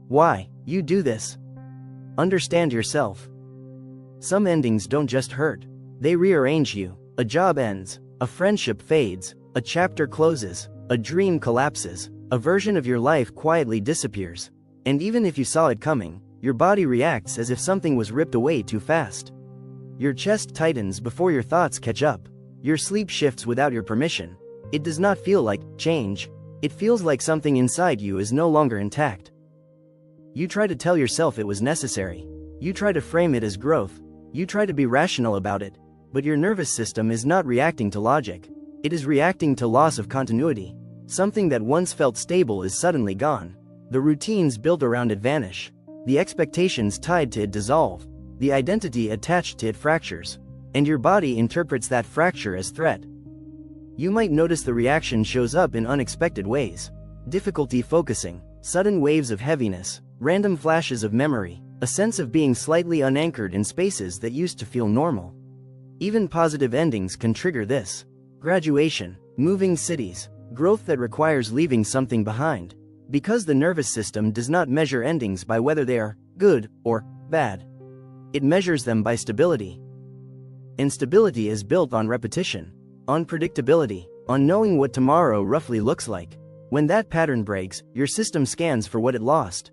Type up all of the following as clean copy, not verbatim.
Why you do this? Understand yourself. Some endings don't just hurt. They rearrange you. A job ends. A friendship fades. A chapter closes. A dream collapses. A version of your life quietly disappears. And even if you saw it coming, your body reacts as if something was ripped away too fast. Your chest tightens before your thoughts catch up. Your sleep shifts without your permission. It does not feel like change. It feels like something inside you is no longer intact. You try to tell yourself it was necessary. You try to frame it as growth. You try to be rational about it. But your nervous system is not reacting to logic. It is reacting to loss of continuity. Something that once felt stable is suddenly gone. The routines built around it vanish. The expectations tied to it dissolve. The identity attached to it fractures. And your body interprets that fracture as threat. You might notice the reaction shows up in unexpected ways. Difficulty focusing, sudden waves of heaviness, random flashes of memory, a sense of being slightly unanchored in spaces that used to feel normal. Even positive endings can trigger this. Graduation, moving cities, growth that requires leaving something behind. Because the nervous system does not measure endings by whether they are good or bad. It measures them by stability. And stability is built on repetition, on predictability, on knowing what tomorrow roughly looks like. When that pattern breaks, your system scans for what it lost.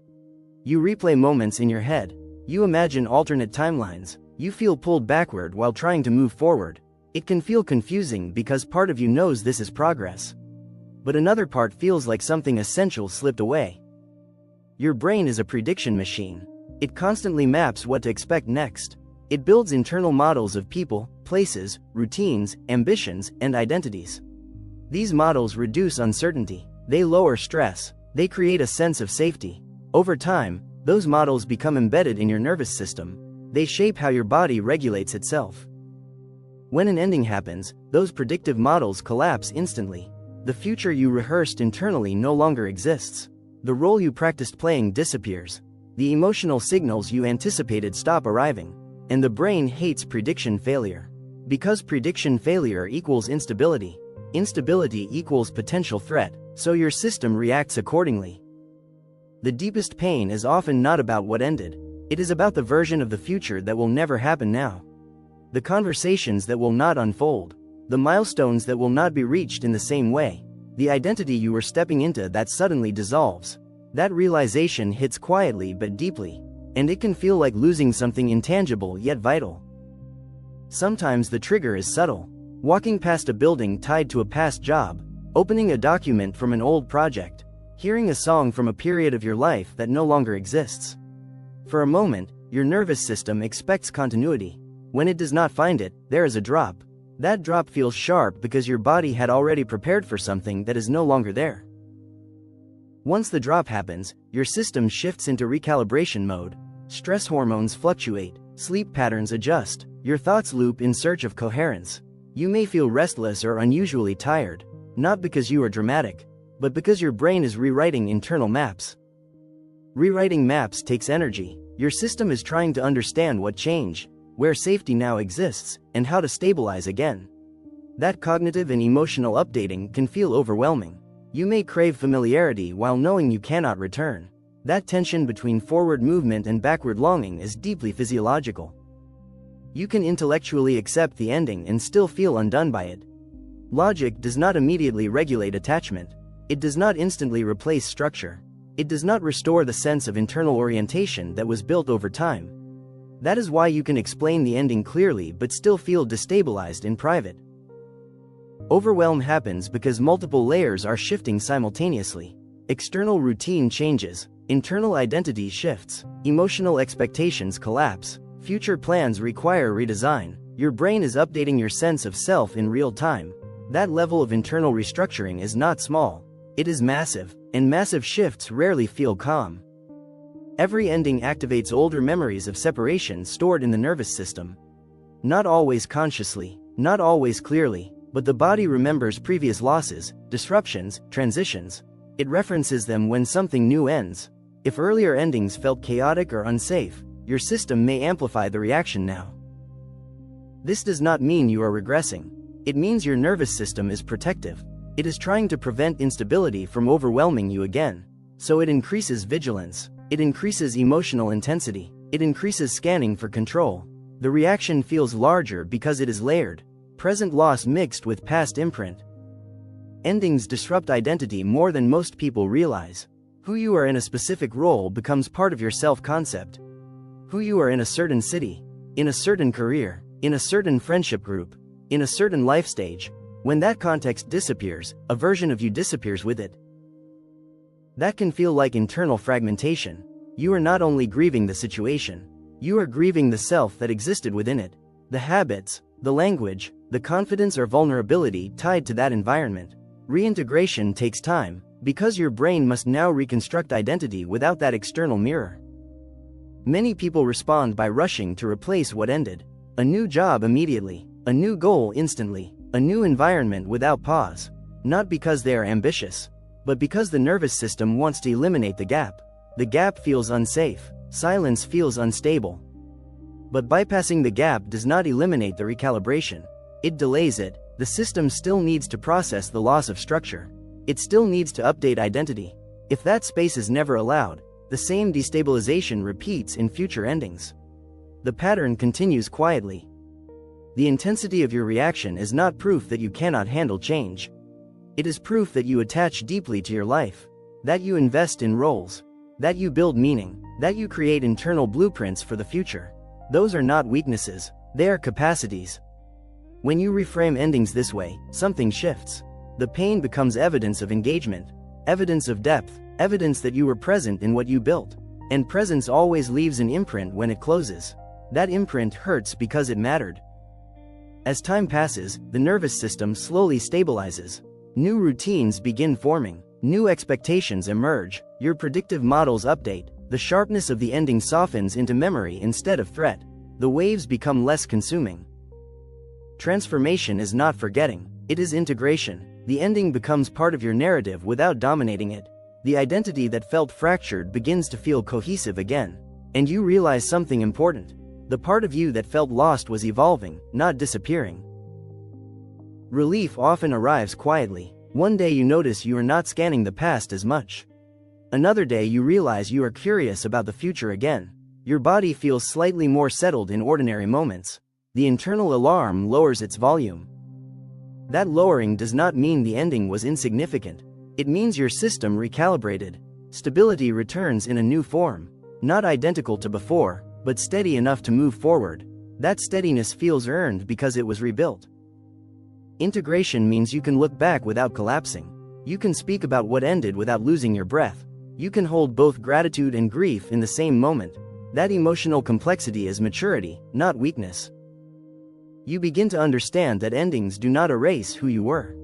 You replay moments in your head. You imagine alternate timelines. You feel pulled backward while trying to move forward. It can feel confusing because part of you knows this is progress. But another part feels like something essential slipped away. Your brain is a prediction machine. It constantly maps what to expect next. It builds internal models of people, places, routines, ambitions, and identities. These models reduce uncertainty. They lower stress. They create a sense of safety. Over time, those models become embedded in your nervous system. They shape how your body regulates itself. When an ending happens, those predictive models collapse instantly. The future you rehearsed internally no longer exists. The role you practiced playing disappears. The emotional signals you anticipated stop arriving. And the brain hates prediction failure. Because prediction failure equals instability. Instability equals potential threat, so your system reacts accordingly. The deepest pain is often not about what ended. It is about the version of the future that will never happen now. The conversations that will not unfold. The milestones that will not be reached in the same way. The identity you were stepping into that suddenly dissolves. That realization hits quietly but deeply. And it can feel like losing something intangible yet vital. Sometimes the trigger is subtle. Walking past a building tied to a past job. Opening a document from an old project. Hearing a song from a period of your life that no longer exists. For a moment, your nervous system expects continuity. When it does not find it, there is a drop. That drop feels sharp because your body had already prepared for something that is no longer there. Once the drop happens, your system shifts into recalibration mode. Stress hormones fluctuate, sleep patterns adjust, your thoughts loop in search of coherence. You may feel restless or unusually tired, not because you are dramatic, but because your brain is rewriting internal maps. Rewriting maps takes energy. Your system is trying to understand what changed, where safety now exists, and how to stabilize again. That cognitive and emotional updating can feel overwhelming. You may crave familiarity while knowing you cannot return. That tension between forward movement and backward longing is deeply physiological. You can intellectually accept the ending and still feel undone by it. Logic does not immediately regulate attachment. It does not instantly replace structure. It does not restore the sense of internal orientation that was built over time. That is why you can explain the ending clearly but still feel destabilized in private. Overwhelm happens because multiple layers are shifting simultaneously. External routine changes, internal identity shifts, emotional expectations collapse, future plans require redesign. Your brain is updating your sense of self in real time. That level of internal restructuring is not small. It is massive, and massive shifts rarely feel calm. Every ending activates older memories of separation stored in the nervous system. Not always consciously, not always clearly, but the body remembers previous losses, disruptions, transitions. It references them when something new ends. If earlier endings felt chaotic or unsafe, your system may amplify the reaction now. This does not mean you are regressing. It means your nervous system is protective. It is trying to prevent instability from overwhelming you again. So it increases vigilance. It increases emotional intensity. It increases scanning for control. The reaction feels larger because it is layered. Present loss mixed with past imprint. Endings disrupt identity more than most people realize. Who you are in a specific role becomes part of your self-concept. Who you are in a certain city, in a certain career, in a certain friendship group, in a certain life stage. When that context disappears, a version of you disappears with it. That can feel like internal fragmentation. You are not only grieving the situation, you are grieving the self that existed within it. The habits, the language, the confidence or vulnerability tied to that environment. Reintegration takes time, because your brain must now reconstruct identity without that external mirror. Many people respond by rushing to replace what ended. A new job immediately, a new goal instantly, a new environment without pause. Not because they are ambitious, but because the nervous system wants to eliminate the gap. The gap feels unsafe, silence feels unstable. But bypassing the gap does not eliminate the recalibration. It delays it. The system still needs to process the loss of structure. It still needs to update identity. If that space is never allowed, the same destabilization repeats in future endings. The pattern continues quietly. The intensity of your reaction is not proof that you cannot handle change. It is proof that you attach deeply to your life, that you invest in roles, that you build meaning, that you create internal blueprints for the future. Those are not weaknesses, they are capacities. When you reframe endings this way, something shifts. The pain becomes evidence of engagement, evidence of depth, evidence that you were present in what you built. And presence always leaves an imprint when it closes. That imprint hurts because it mattered. As time passes, the nervous system slowly stabilizes. New routines begin forming. New expectations emerge. Your predictive models update. The sharpness of the ending softens into memory instead of threat. The waves become less consuming. Transformation is not forgetting, it is integration. The ending becomes part of your narrative without dominating it. The identity that felt fractured begins to feel cohesive again. And you realize something important. The part of you that felt lost was evolving, not disappearing. Relief often arrives quietly. One day you notice you are not scanning the past as much. Another day you realize you are curious about the future again. Your body feels slightly more settled in ordinary moments. The internal alarm lowers its volume. That lowering does not mean the ending was insignificant. It means your system recalibrated. Stability returns in a new form. Not identical to before, but steady enough to move forward. That steadiness feels earned because it was rebuilt. Integration means you can look back without collapsing. You can speak about what ended without losing your breath. You can hold both gratitude and grief in the same moment. That emotional complexity is maturity, not weakness. You begin to understand that endings do not erase who you were.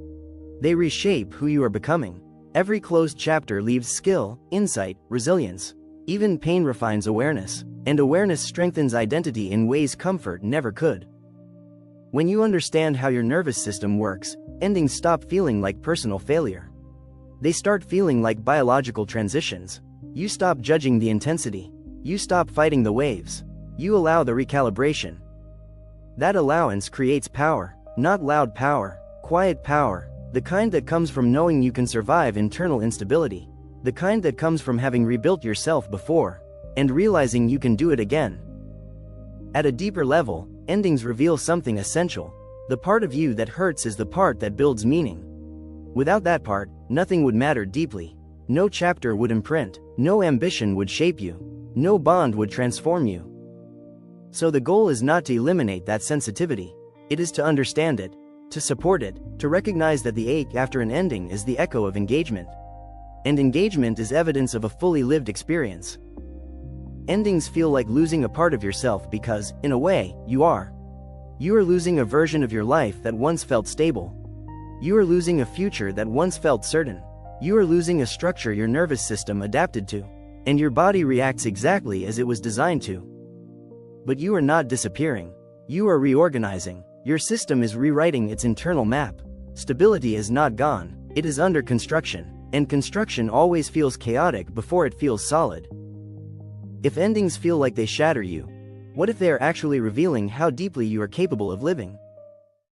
They reshape who you are becoming. Every closed chapter leaves skill, insight, resilience. Even pain refines awareness, and awareness strengthens identity in ways comfort never could. When you understand how your nervous system works, endings stop feeling like personal failure. They start feeling like biological transitions. You stop judging the intensity. You stop fighting the waves. You allow the recalibration. That allowance creates power, not loud power, quiet power, the kind that comes from knowing you can survive internal instability, the kind that comes from having rebuilt yourself before, and realizing you can do it again. At a deeper level, endings reveal something essential. The part of you that hurts is the part that builds meaning. Without that part, nothing would matter deeply. No chapter would imprint, no ambition would shape you, no bond would transform you. So the goal is not to eliminate that sensitivity. It is to understand it, to support it, to recognize that the ache after an ending is the echo of engagement. And engagement is evidence of a fully lived experience. Endings feel like losing a part of yourself because, in a way, you are. You are losing a version of your life that once felt stable. You are losing a future that once felt certain. You are losing a structure your nervous system adapted to. And your body reacts exactly as it was designed to. But you are not disappearing. You are reorganizing. Your system is rewriting its internal map. Stability is not gone, it is under construction, and construction always feels chaotic before it feels solid. If endings feel like they shatter you, what if they are actually revealing how deeply you are capable of living?